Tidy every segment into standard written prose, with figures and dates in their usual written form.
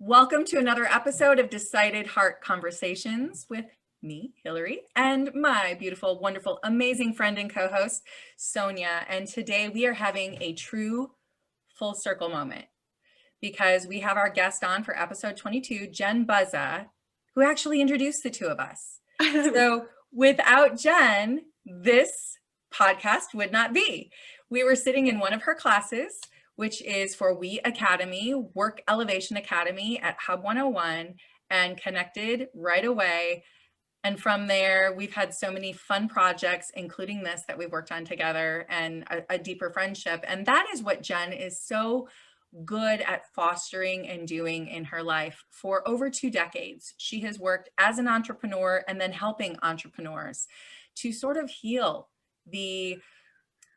Welcome to another episode of Decided Heart Conversations with me, Hillary, and my beautiful, wonderful, amazing friend and co-host, Sonia. And today we are having a true full circle moment because we have our guest on for episode 22, Jen Buzza, who actually introduced the two of us. So without Jen, this podcast would not be. We were sitting in one of her classes, which is for We Academy, Work Elevation Academy at Hub 101, and connected right away. And from there, we've had so many fun projects, including this that we worked on together, and a deeper friendship. And that is what Jen is so good at fostering and doing in her life. For over 2 decades, she has worked as an entrepreneur and then helping entrepreneurs to sort of heal the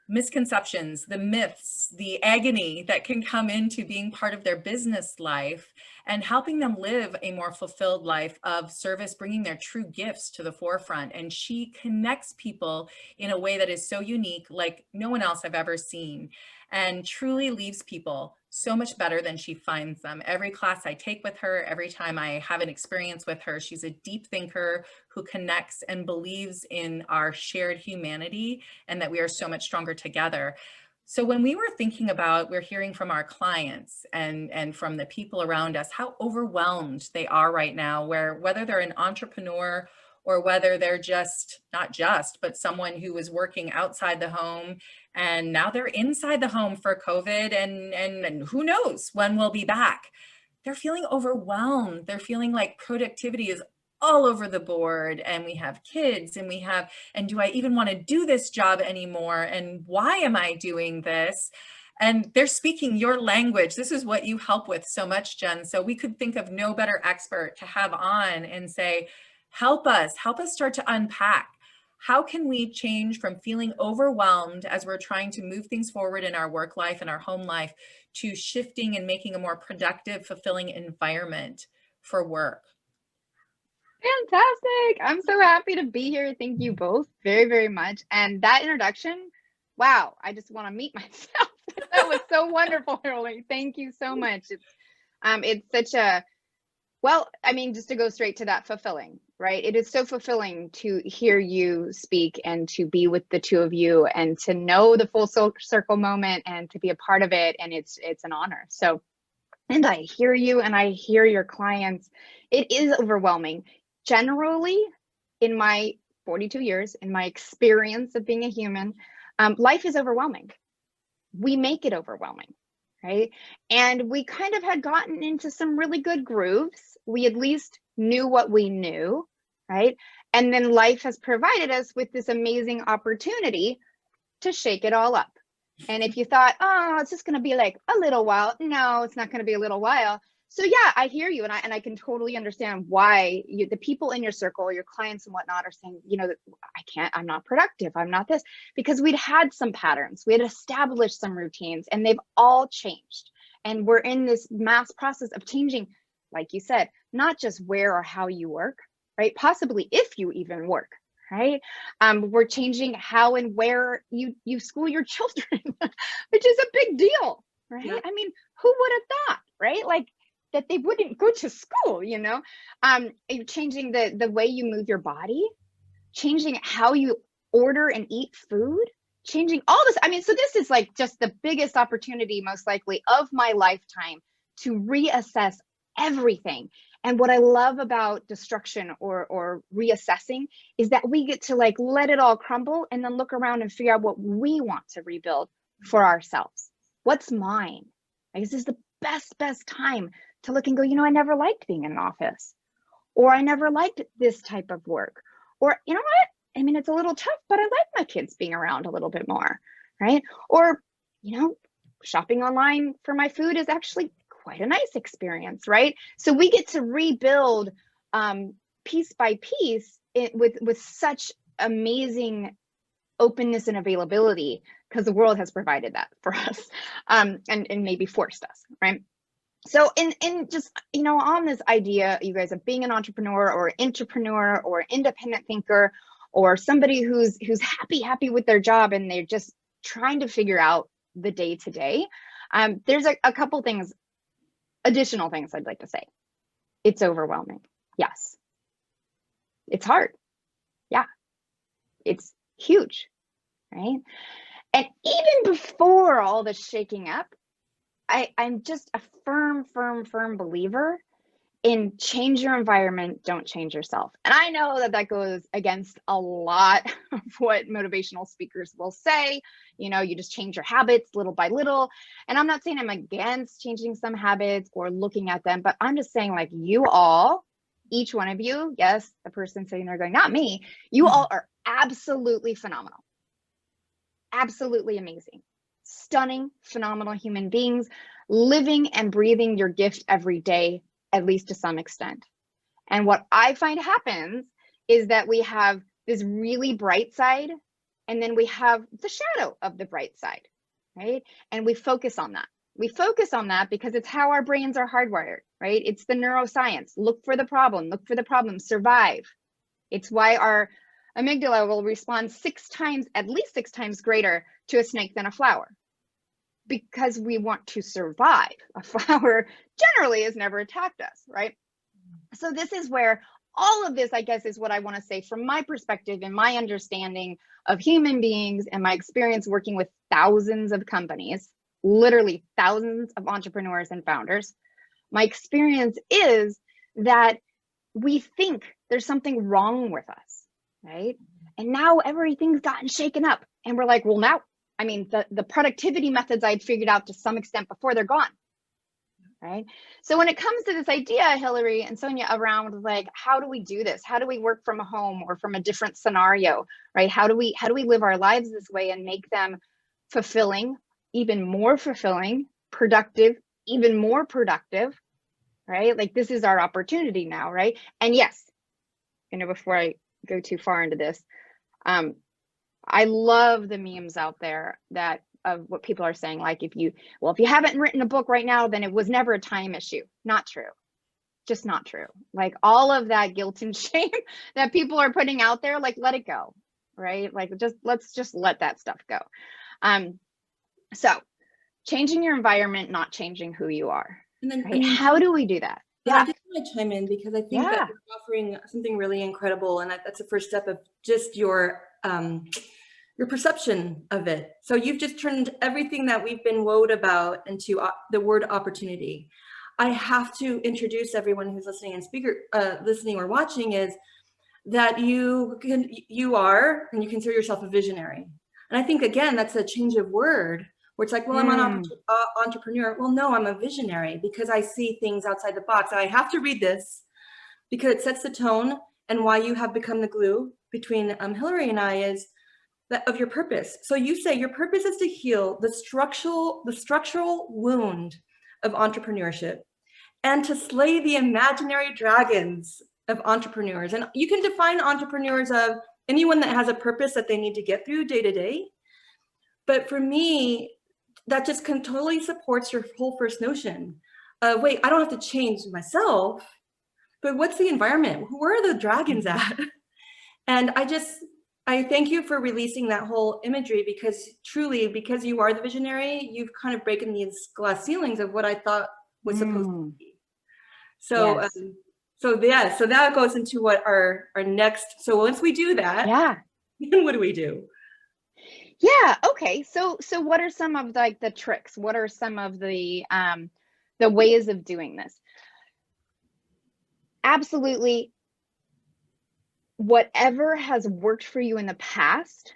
misconceptions, the myths, the agony that can come into being part of their business life and helping them live a more fulfilled life of service, bringing their true gifts to the forefront. And she connects people in a way that is so unique, like no one else I've ever seen, and truly leaves people so much better than she finds them. Every class I take with her, every time I have an experience with her, she's a deep thinker who connects and believes in our shared humanity and that we are so much stronger together. So when we were thinking about, we're hearing from our clients and from the people around us, how overwhelmed they are right now, whether they're an entrepreneur or whether they're but someone who was working outside the home and now they're inside the home for COVID and who knows when we'll be back. They're feeling overwhelmed. They're feeling like productivity is all over the board, and we have kids and do I even want to do this job anymore? And why am I doing this? And they're speaking your language. This is what you help with so much, Jen. So we could think of no better expert to have on and say, help us start to unpack. How can we change from feeling overwhelmed as we're trying to move things forward in our work life and our home life to shifting and making a more productive, fulfilling environment for work? Fantastic. I'm so happy to be here. Thank you both very, very much. And that introduction, wow, I just want to meet myself. That was so wonderful, Hillary. Thank you so much. It's such a, well, I mean, just to go straight to that, fulfilling, right? It is so fulfilling to hear you speak and to be with the two of you and to know the full circle moment and to be a part of it. And it's an honor. So, and I hear you and I hear your clients. It is overwhelming. Generally, in my 42 years, in my experience of being a human, life is overwhelming. We make it overwhelming, right? And we kind of had gotten into some really good grooves. We at least knew what we knew, right? And then life has provided us with this amazing opportunity to shake it all up. And if you thought, oh, it's just going to be like a little while, no, it's not going to be a little while. So yeah, I hear you, and I can totally understand why the people in your circle, your clients and whatnot, are saying, I'm not productive, I'm not this, because we'd had some patterns, we had established some routines, and they've all changed. And we're in this mass process of changing, like you said, not just where or how you work, right? Possibly if you even work, right? We're changing how and where you school your children, which is a big deal, right? Yeah. I mean, who would have thought, right? Like, that they wouldn't go to school, you're changing the way you move your body, changing how you order and eat food, changing all this. I mean, so this is like just the biggest opportunity, most likely, of my lifetime to reassess everything. And what I love about destruction or reassessing is that we get to like let it all crumble and then look around and figure out what we want to rebuild for ourselves. What's mine? Like, this is the best time to look and go, I never liked being in an office, or I never liked this type of work, or you know what? I mean, it's a little tough, but I like my kids being around a little bit more, right? Or, shopping online for my food is actually quite a nice experience, right? So we get to rebuild piece by piece with such amazing openness and availability, because the world has provided that for us, and maybe forced us, right? So in just, on this idea, you guys, of being an entrepreneur or intrapreneur or independent thinker, or somebody who's happy with their job and they're just trying to figure out the day to day, there's a couple things additional things I'd like to say. It's overwhelming. Yes. It's hard. Yeah. It's huge, right? And even before all the shaking up, I'm just a firm believer in change your environment, don't change yourself. And I know that that goes against a lot of what motivational speakers will say. You know, you just change your habits little by little. And I'm not saying I'm against changing some habits or looking at them, but I'm just saying, like, you all, each one of you, yes, the person sitting there going, not me, you all are absolutely phenomenal. Absolutely amazing. Stunning, phenomenal human beings, living and breathing your gift every day, at least to some extent. And what I find happens is that we have this really bright side, and then we have the shadow of the bright side, right? And we focus on that. We focus on that because it's how our brains are hardwired, right? It's the neuroscience. Look for the problem, survive. It's why our amygdala will respond at least six times greater to a snake than a flower, because we want to survive. A flower generally has never attacked us, right? So this is where all of this, I guess, is what I want to say from my perspective and my understanding of human beings and my experience working with thousands of companies, literally thousands of entrepreneurs and founders. My experience is that we think there's something wrong with us, right? And now everything's gotten shaken up, and we're like, well, now, I mean, the productivity methods I'd figured out to some extent before, they're gone, right? So when it comes to this idea, Hillary and Sonia, around like, how do we do this? How do we work from home or from a different scenario, right? How do we live our lives this way and make them fulfilling, even more fulfilling, productive, even more productive, right? Like, this is our opportunity now, right? And yes, you know, before I go too far into this, I love the memes out there that of what people are saying, like, if you haven't written a book right now, then it was never a time issue. Not true. Just not true. Like, all of that guilt and shame that people are putting out there, like, let it go, right? Like, let's just let that stuff go. So changing your environment, not changing who you are. And then, right? How do we do that? Yeah, I just want to chime in because I think that you're offering something really incredible, and that's the first step of just your perception of it. So you've just turned everything that we've been woed about into the word opportunity. I have to introduce everyone who's listening and listening or watching is that you are, and you consider yourself a visionary. And I think, again, that's a change of word. Where it's like, well, I'm an entrepreneur. Well, no, I'm a visionary because I see things outside the box. And I have to read this because it sets the tone, and why you have become the glue between Hillary and I is that of your purpose. So you say your purpose is to heal the structural wound of entrepreneurship and to slay the imaginary dragons of entrepreneurs. And you can define entrepreneurs of anyone that has a purpose that they need to get through day to day. But for me, that just totally supports your whole first notion of, wait, I don't have to change myself, but what's the environment? Where are the dragons at? And I thank you for releasing that whole imagery, because truly, because you are the visionary, you've kind of broken these glass ceilings of what I thought was supposed to be. So, yes. So that goes into what our next, so once we do that, then what do we do? Yeah. Okay. So what are some of the tricks? What are some of the ways of doing this? Absolutely. Whatever has worked for you in the past,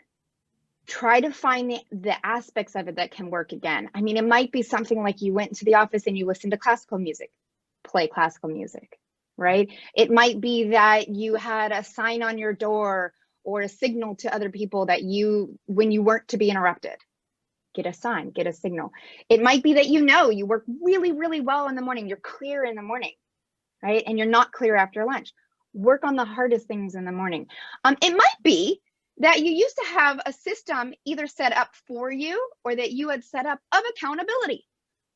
try to find the aspects of it that can work again. I mean, it might be something like you went into the office and you listened to classical music, play classical music, right? It might be that you had a sign on your door or a signal to other people that when you weren't to be interrupted, get a sign, get a signal. It might be that you work really, really well in the morning. You're clear in the morning, right? And you're not clear after lunch. Work on the hardest things in the morning. It might be that you used to have a system either set up for you or that you had set up of accountability.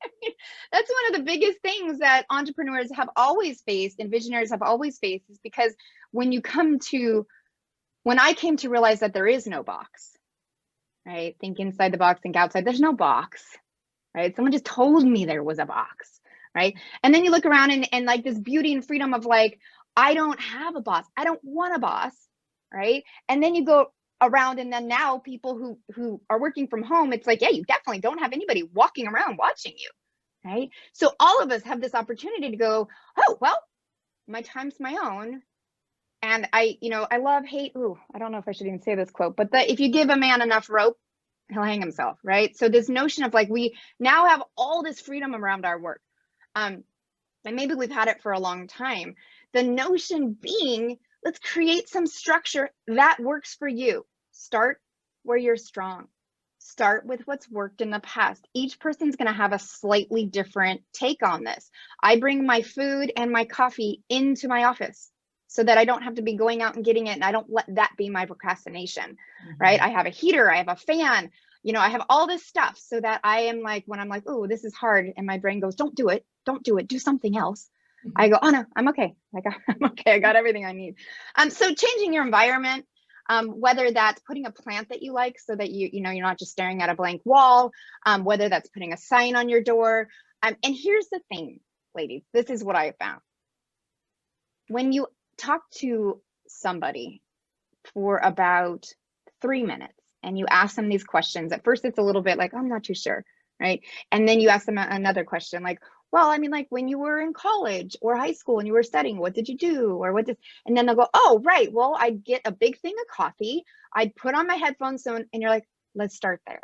I mean, that's one of the biggest things that entrepreneurs have always faced and visionaries have always faced, is because when I came to realize that there is no box, right? Think inside the box, think outside. There's no box, right? Someone just told me there was a box, right? And then you look around and like this beauty and freedom of like, I don't have a boss. I don't want a boss, right? And then you go around, and then now people who are working from home, it's like, yeah, you definitely don't have anybody walking around watching you, right? So all of us have this opportunity to go, oh, well, my time's my own. And I love hate. Ooh, I don't know if I should even say this quote, but if you give a man enough rope, he'll hang himself, right? So this notion of like, we now have all this freedom around our work. And maybe we've had it for a long time. The notion being, let's create some structure that works for you. Start where you're strong. Start with what's worked in the past. Each person's going to have a slightly different take on this. I bring my food and my coffee into my office so that I don't have to be going out and getting it, and I don't let that be my procrastination, right? I have a heater, I have a fan, I have all this stuff so that I am like, when I'm like, oh, this is hard, and my brain goes, don't do it, do something else. I go, oh no, I'm okay. I'm okay. I got everything I need. So changing your environment, whether that's putting a plant that you like so that you're not just staring at a blank wall, whether that's putting a sign on your door. And here's the thing, ladies, this is what I have found. When you talk to somebody for about 3 minutes and you ask them these questions, at first it's a little bit like, I'm not too sure, right? And then you ask them another question like, well, I mean, like when you were in college or high school and you were studying, what did you do? Or what did, and then they'll go, oh, right. Well, I'd get a big thing of coffee. I'd put on my headphones. And you're like, let's start there.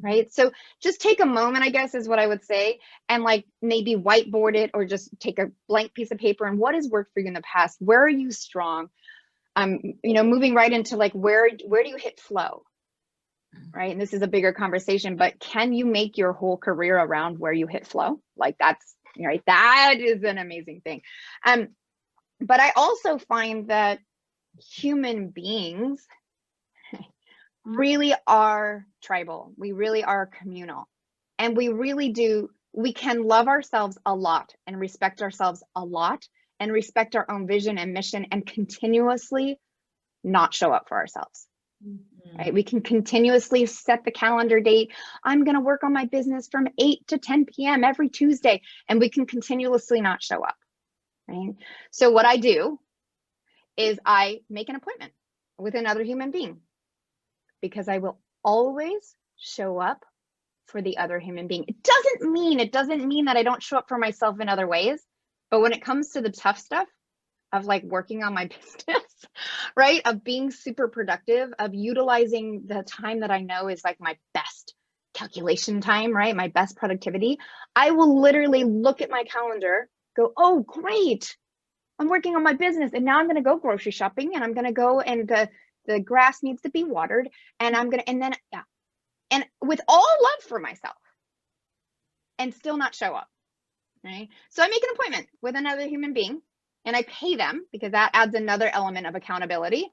Right. So just take a moment, I guess, is what I would say. And like maybe whiteboard it or just take a blank piece of paper and what has worked for you in the past? Where are you strong? Moving right into like, where do you hit flow? Right. And this is a bigger conversation, but can you make your whole career around where you hit flow? Like that's right. That is an amazing thing. But I also find that human beings really are tribal. We really are communal. And we can love ourselves a lot and respect ourselves a lot and respect our own vision and mission and continuously not show up for ourselves. Right? We can continuously set the calendar date. I'm going to work on my business from 8 to 10 p.m. every Tuesday, and we can continuously not show up. Right? So what I do is I make an appointment with another human being because I will always show up for the other human being. It doesn't mean that I don't show up for myself in other ways, but when it comes to the tough stuff of like working on my business, right? Of being super productive, of utilizing the time that I know is like my best calculation time, right? My best productivity. I will literally look at my calendar, go, oh, great. I'm working on my business. And now I'm going to go grocery shopping and I'm going to go and the grass needs to be watered. And and with all love for myself and still not show up, right? So I make an appointment with another human being and I pay them because that adds another element of accountability.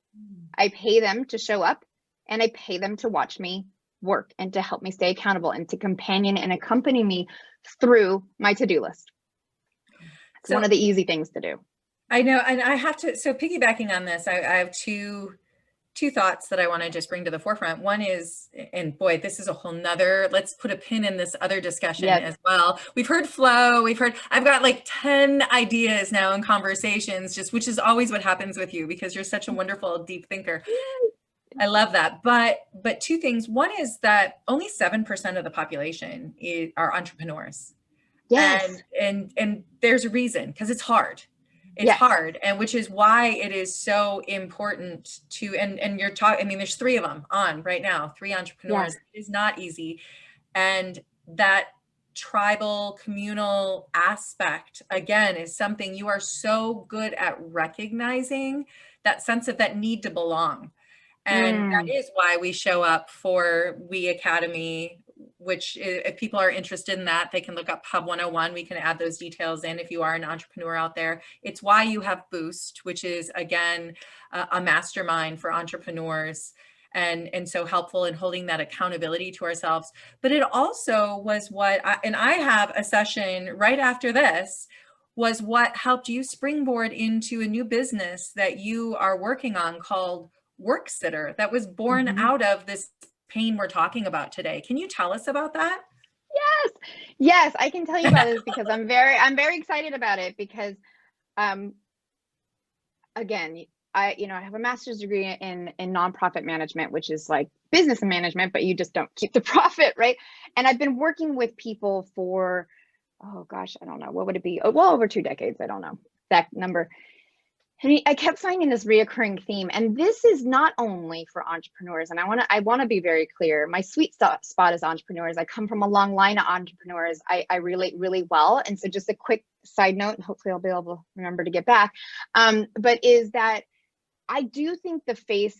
I pay them to show up and I pay them to watch me work and to help me stay accountable and to companion and accompany me through my to-do list. It's one of the easy things to do. I know. And I have to, so piggybacking on this, I have two thoughts that I want to just bring to the forefront. One is, and boy, this is a whole nother, let's put a pin in this other discussion as well. We've heard flow, I've got like 10 ideas now in conversations, which is always what happens with you because you're such a wonderful, deep thinker. I love that. But two things. One is that only 7% of the population are entrepreneurs. Yes. And there's a reason, because it's hard. It's hard, and which is why it is so important to, and you're talking, I mean, there's 3 of them on right now, 3 entrepreneurs. It is not easy. And that tribal communal aspect, again, is something you are so good at recognizing, that sense of that need to belong. And that is why we show up for We Academy, which if people are interested in that, they can look up Hub 101. We can add those details in if you are an entrepreneur out there. It's why you have Boost, which is, again, a mastermind for entrepreneurs and so helpful in holding that accountability to ourselves. But it also was and I have a session right after this, was what helped you springboard into a new business that you are working on called Work Sitter, that was born out of this pain we're talking about today. Can you tell us about that? Yes. Yes, I can tell you about this because I'm very excited about it because again, I have a master's degree in nonprofit management, which is like business management, but you just don't keep the profit, right? And I've been working with people for, oh gosh, I don't know, what would it be? Oh, well, over 2 decades. I don't know that number. And I kept finding this reoccurring theme, and this is not only for entrepreneurs. And I want to be very clear. My sweet spot is entrepreneurs. I come from a long line of entrepreneurs. I relate really well. And so, just a quick side note, and hopefully I'll be able to remember to get back. But is that I do think the face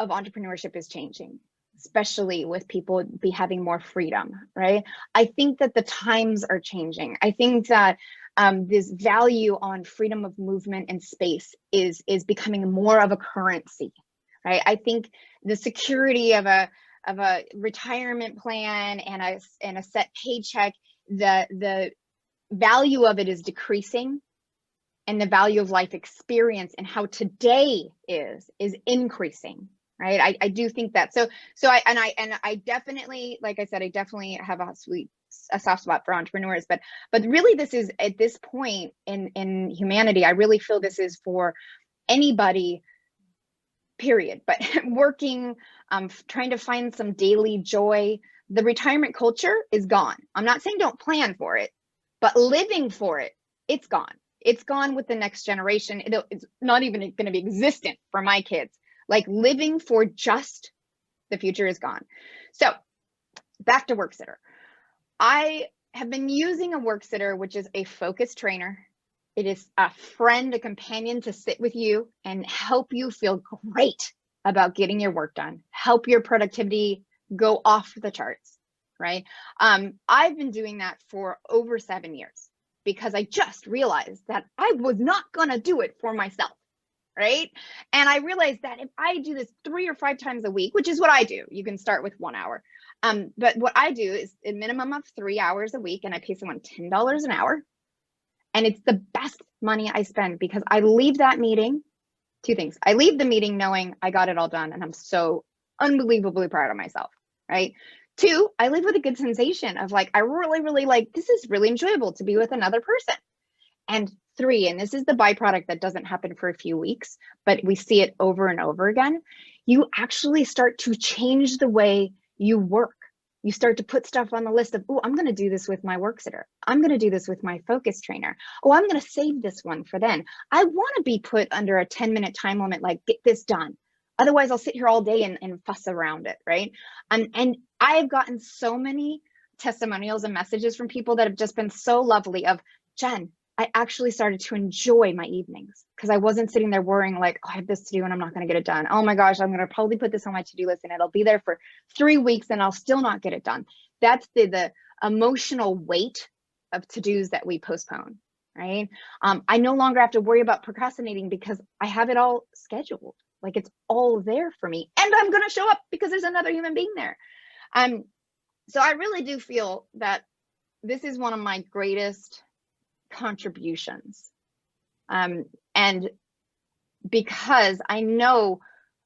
of entrepreneurship is changing, especially with people having more freedom, right? I think that the times are changing. I think that this value on freedom of movement and space is becoming more of a currency, right? I think the security of a retirement plan and a set paycheck, the value of it is decreasing, and the value of life experience and how today is increasing, right? I do think that. So I definitely, like I said, I definitely have a soft spot for entrepreneurs, but really this is, at this point in humanity, I really feel this is for anybody, period. But working, trying to find some daily joy. The retirement culture is gone. I'm not saying don't plan for it, but living for it, it's gone. It's gone with the next generation. It's not even going to be existent for my kids. Like, living for just the future is gone. So back to work sitter. I have been using a work sitter, which is a focus trainer. It is a friend, a companion to sit with you and help you feel great about getting your work done, help your productivity go off the charts, right? I've been doing that for over 7 years because I just realized that I was not going to do it for myself, right? And I realized that if I do this 3 or 5 times a week, which is what I do, you can start with 1 hour. But what I do is a minimum of 3 hours a week, and I pay someone $10 an hour. And it's the best money I spend because I leave that meeting, 2 things. I leave the meeting knowing I got it all done, and I'm so unbelievably proud of myself, right? 2, I leave with a good sensation of like, I really like, this is really enjoyable to be with another person. And 3, and this is the byproduct that doesn't happen for a few weeks, but we see it over and over again. You actually start to change the way you work. You start to put stuff on the list of, oh, I'm going to do this with my work sitter. I'm going to do this with my focus trainer. Oh, I'm going to save this one for then. I want to be put under a 10-minute time limit, like, get this done. Otherwise, I'll sit here all day and fuss around it, right? And I've gotten so many testimonials and messages from people that have just been so lovely of, Jen, I actually started to enjoy my evenings because I wasn't sitting there worrying like, oh, I have this to do and I'm not going to get it done. Oh my gosh, I'm going to probably put this on my to-do list and it'll be there for 3 weeks and I'll still not get it done. That's the emotional weight of to-dos that we postpone, right? I no longer have to worry about procrastinating because I have it all scheduled. Like, it's all there for me, and I'm going to show up because there's another human being there. So I really do feel that this is one of my greatest contributions. And because I know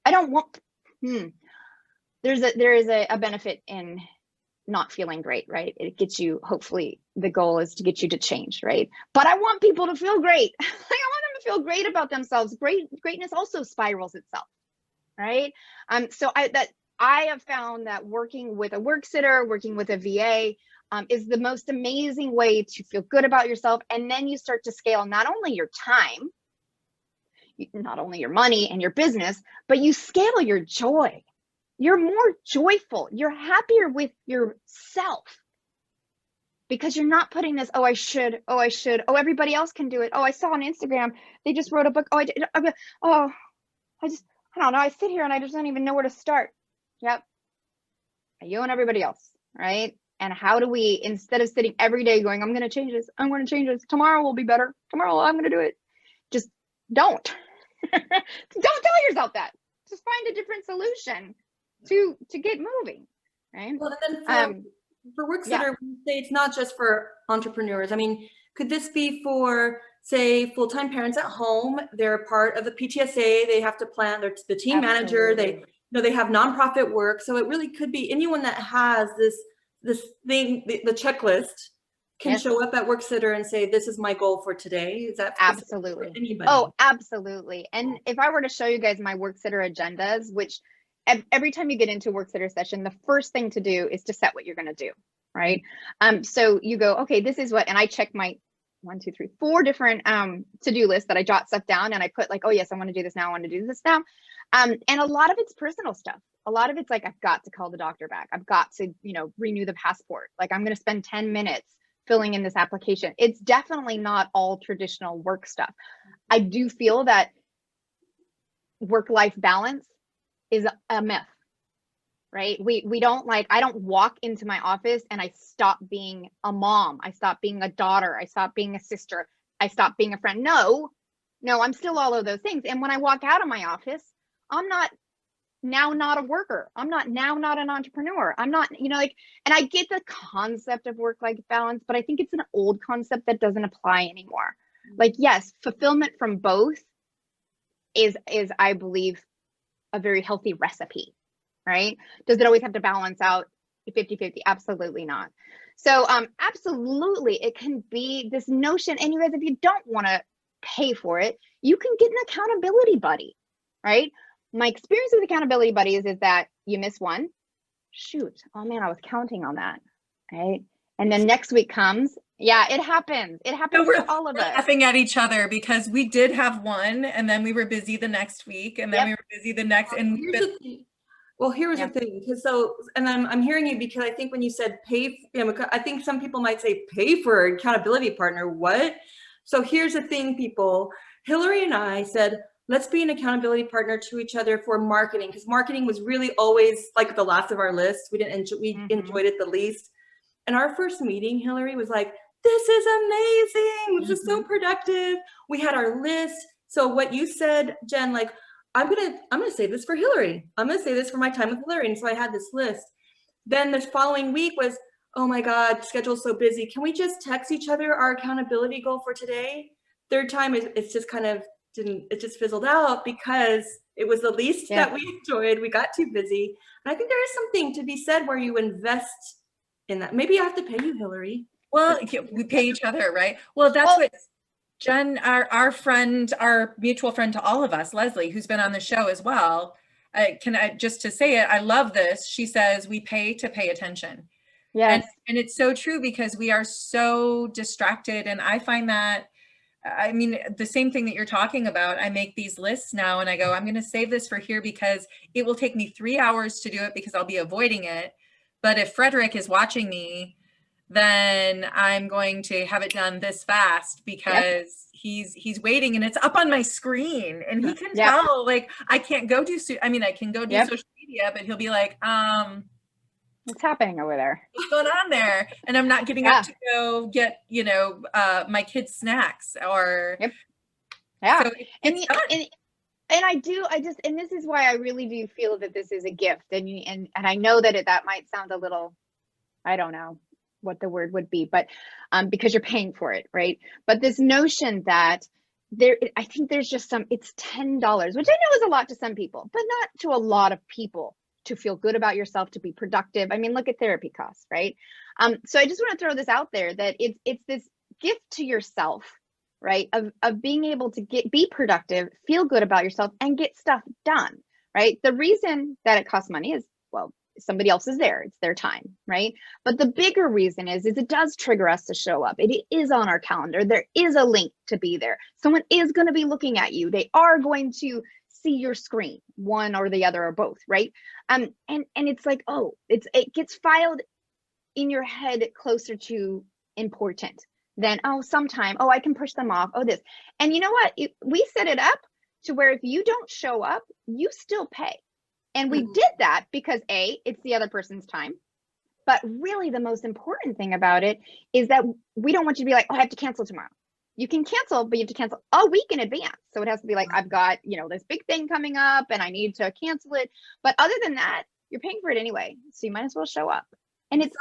I don't want, there is a benefit in not feeling great, right? It gets you, hopefully the goal is to get you to change, right? But I want people to feel great. Like, I want them to feel great about themselves. Greatness also spirals itself, right? So I have found that working with a work sitter, working with a VA, is the most amazing way to feel good about yourself. And then you start to scale not only your time, not only your money and your business, but you scale your joy. You're more joyful. You're happier with yourself because you're not putting this, oh, I should, oh, everybody else can do it. Oh, I saw on Instagram, they just wrote a book. Oh, I don't know. I sit here and I just don't even know where to start. Yep. You and everybody else, right? And how do we, instead of sitting every day going, I'm going to change this, tomorrow will be better, tomorrow I'm going to do it, just don't. Don't tell yourself that. Just find a different solution to get moving, right? Well, then for work sitter, we say it's not just for entrepreneurs. I mean, could this be for, say, full-time parents at home? They're part of the PTSA. They have to plan. They're the team manager. They have nonprofit work. So it really could be anyone that has this thing, the checklist can Yes. show up at WorkSitter and say, this is my goal for today. Is that Absolutely. for anybody? Oh, absolutely. And if I were to show you guys my WorkSitter agendas, which every time you get into a WorkSitter session, the first thing to do is to set what you're going to do, right? So you go, okay, this is what, and I check my 1, 2, 3, 4 different to-do lists that I jot stuff down, and I put like, oh yes, I want to do this now. I want to do this now. And a lot of it's personal stuff. A lot of it's like, I've got to call the doctor back. I've got to, renew the passport. Like I'm going to spend 10 minutes filling in this application. It's definitely not all traditional work stuff. I do feel that work-life balance is a myth, right? We don't I don't walk into my office and I stop being a mom. I stop being a daughter. I stop being a sister. I stop being a friend. No, I'm still all of those things. And when I walk out of my office, I'm not a worker. I'm not an entrepreneur. I'm not, and I get the concept of work-life balance, but I think it's an old concept that doesn't apply anymore. Like, yes, fulfillment from both is I believe a very healthy recipe, right? Does it always have to balance out 50-50? Absolutely not. So absolutely, it can be this notion. And you guys, if you don't want to pay for it, you can get an accountability buddy, right? My experience with accountability buddies is that you miss one, shoot, oh man, I was counting on that, right? And then next week comes, yeah, it happens. It happens to all of us. Laughing at each other because we did have one, and then we were busy the next week, and then we were busy the next. And here's the thing, because and I'm hearing you, because I think when you said pay, I think some people might say pay for an accountability partner. What? So here's the thing, people. Hillary and I said, let's be an accountability partner to each other for marketing, because marketing was really always like the last of our list. We enjoyed it the least. And our first meeting, Hillary was like, this is amazing. This is so productive. We had our list. So what you said, Jen, like, I'm gonna save this for Hillary. I'm gonna save this for my time with Hillary. And so I had this list. Then the following week was, oh my God, schedule's so busy. Can we just text each other our accountability goal for today? Third time, it's just kind of it just fizzled out because it was the least that we enjoyed. We got too busy. And I think there is something to be said where you invest in that. Maybe I have to pay you, Hillary. Well, we pay each other, right? Well, that's what Jen, our friend, our mutual friend to all of us, Leslie, who's been on the show as well. Just to say it, I love this. She says we pay to pay attention. Yes. And it's so true, because we are so distracted. And I find that, I mean, the same thing that you're talking about. I make these lists now and I go, I'm going to save this for here because it will take me 3 hours to do it because I'll be avoiding it. But if Frederick is watching me, then I'm going to have it done this fast because he's waiting and it's up on my screen and he can tell, like, I can't go do, I can go do social media, but he'll be like, what's happening over there? What's going on there? And I'm not getting up to go get, my kids' snacks or. So and this is why I really do feel that this is a gift. And I know that that might sound a little, I don't know what the word would be, but because you're paying for it, right? But this notion that I think there's just it's $10, which I know is a lot to some people, but not to a lot of people, to feel good about yourself, to be productive. I mean, look at therapy costs, right? So I just want to throw this out there that it's this gift to yourself, right? Of being able to be productive, feel good about yourself, and get stuff done, right? The reason that it costs money is, well, somebody else is there, it's their time, right? But the bigger reason is it does trigger us to show up. It is on our calendar. There is a link to be there. Someone is going to be looking at you. They are going to see your screen, one or the other or both, right? And it's like, it gets filed in your head closer to important than, sometime, I can push them off, this. And you know what? We set it up to where if you don't show up, you still pay. And we did that because it's the other person's time. But really the most important thing about it is that we don't want you to be like, I have to cancel tomorrow. You can cancel, but you have to cancel a week in advance. So it has to be like, I've got, this big thing coming up and I need to cancel it. But other than that, you're paying for it anyway. So you might as well show up. And it's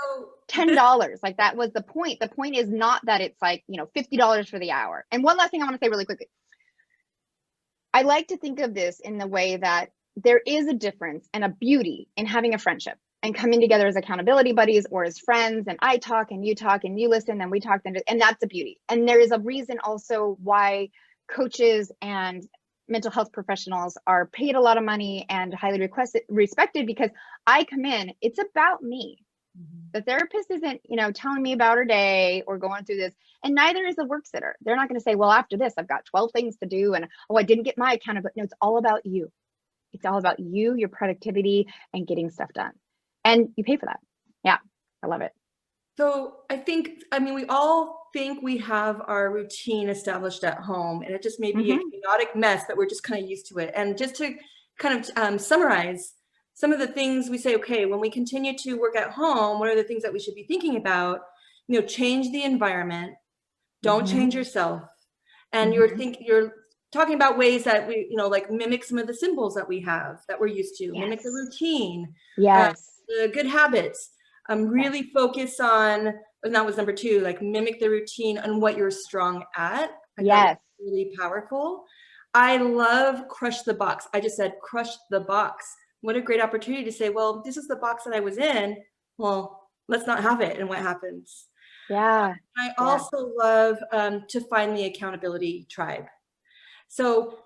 $10. Like, that was the point. The point is not that it's like, $50 for the hour. And one last thing I want to say really quickly. I like to think of this in the way that there is a difference and a beauty in having a friendship. and coming together as accountability buddies or as friends, and I talk and you listen and we talk, and that's the beauty. And there is a reason also why coaches and mental health professionals are paid a lot of money and highly respected, because I come in, it's about me. The therapist isn't, telling me about her day or going through this, and neither is the work sitter. They're not going to say, well, after this, I've got 12 things to do, and oh, I didn't get my accountability. No, it's all about you. It's all about you, your productivity, and getting stuff done. And you pay for that. Yeah, I love it. So we all think we have our routine established at home, and it just may be a chaotic mess, but we're just kind of used to it. And just to kind of summarize some of the things we say, okay, when we continue to work at home, what are the things that we should be thinking about? Change the environment, don't change yourself. And you're talking about ways that we, like mimic some of the symbols that we have that we're used to, mimic the routine, the good habits, really focus on, and that was number 2, like mimic the routine on what you're strong at. I thought that was really powerful. I love crush the box. I just said, crush the box. What a great opportunity to say, well, this is the box that I was in. Well, let's not have it. And what happens? Yeah. I also love to find the accountability tribe. So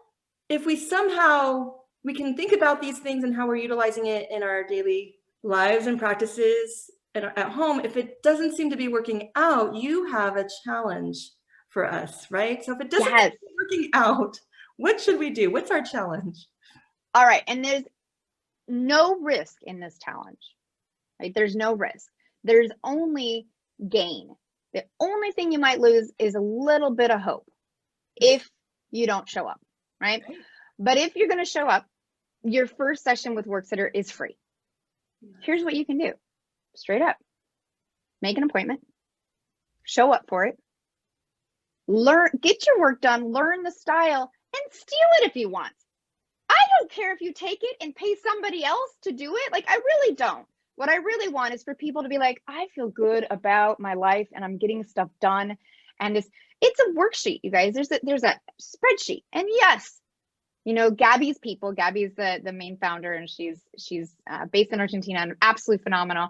if we can think about these things and how we're utilizing it in our daily lives and practices at home, if it doesn't seem to be working out, you have a challenge for us, right? So if it doesn't seem to be working out, what should we do? What's our challenge? All right. And there's no risk in this challenge, right? There's no risk. There's only gain. The only thing you might lose is a little bit of hope if you don't show up, right? But if you're going to show up, your first session with WorkSitter is free. Here's what you can do. Straight up. Make an appointment. Show up for it. Learn, get your work done, learn the style, and steal it if you want. I don't care if you take it and pay somebody else to do it. Like, I really don't. What I really want is for people to be like, I feel good about my life and I'm getting stuff done. And it's a worksheet, you guys. There's a spreadsheet. And yes, Gabby's the main founder, and she's based in Argentina and absolutely phenomenal.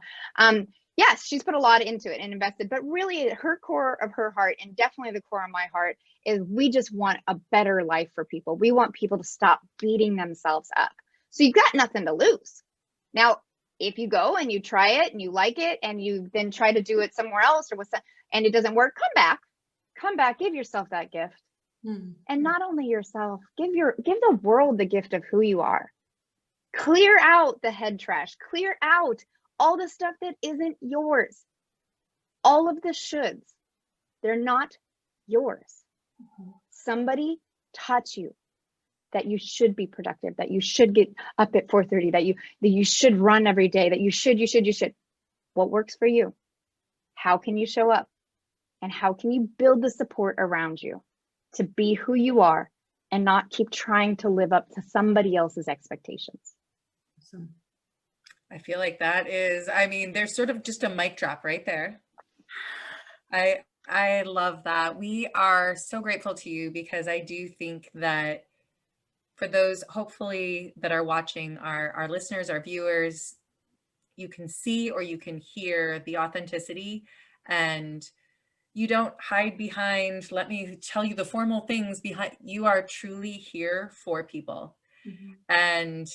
Yes, she's put a lot into it and invested, but really her core of her heart, and definitely the core of my heart, is we just want a better life for people. We want people to stop beating themselves up. So you've got nothing to lose. Now, if you go and you try it and you like it and you then try to do it somewhere else and it doesn't work, come back, give yourself that gift. And not only yourself, give the world the gift of who you are. Clear out the head trash, clear out all the stuff that isn't yours. All of the shoulds, they're not yours. Somebody taught you that you should be productive, that you should get up at 4:30, that you should run every day, that you should. What works for you? How can you show up? And how can you build the support around you to be who you are and not keep trying to live up to somebody else's expectations? Awesome. I feel like that is, there's sort of just a mic drop right there. I love that. We are so grateful to you, because I do think that for those hopefully that are watching, our listeners, our viewers, you can see or you can hear the authenticity, and you don't hide behind, let me tell you the formal things behind. You are truly here for people. And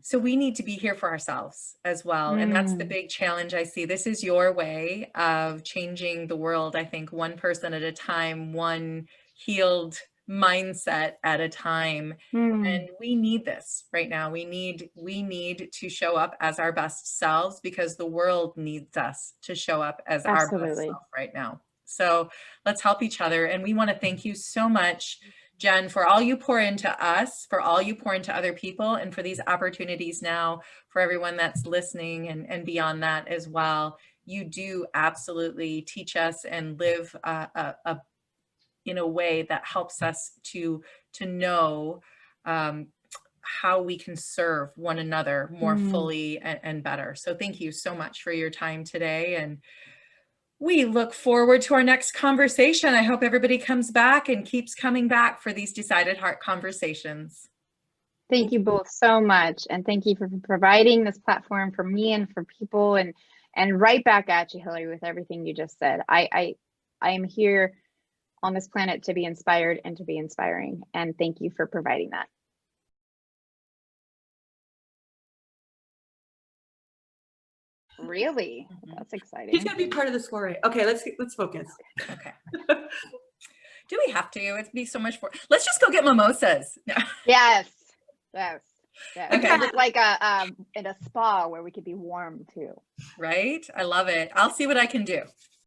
so we need to be here for ourselves as well. And that's the big challenge I see. This is your way of changing the world. I think one person at a time, one healed mindset at a time. And we need this right now. We need to show up as our best selves, because the world needs us to show up as our best self right now. So let's help each other. And we want to thank you so much, Jen, for all you pour into us, for all you pour into other people, and for these opportunities now for everyone that's listening and beyond that as well. You do absolutely teach us and live in a way that helps us to know how we can serve one another more fully and better. So thank you so much for your time today. And we look forward to our next conversation. I hope everybody comes back and keeps coming back for these Decided Heart conversations. Thank you both so much. And thank you for providing this platform for me and for people, and right back at you, Hillary, with everything you just said. I am here on this planet to be inspired and to be inspiring. And thank you for providing that. Really? That's exciting. He's gonna be part of the soiree. Okay, let's focus. Okay. Do we have to? It'd be so much for. Let's just go get mimosas. Yes. Yes. Yeah. Okay. Kind of like a in a spa where we could be warm too. Right? I love it. I'll see what I can do.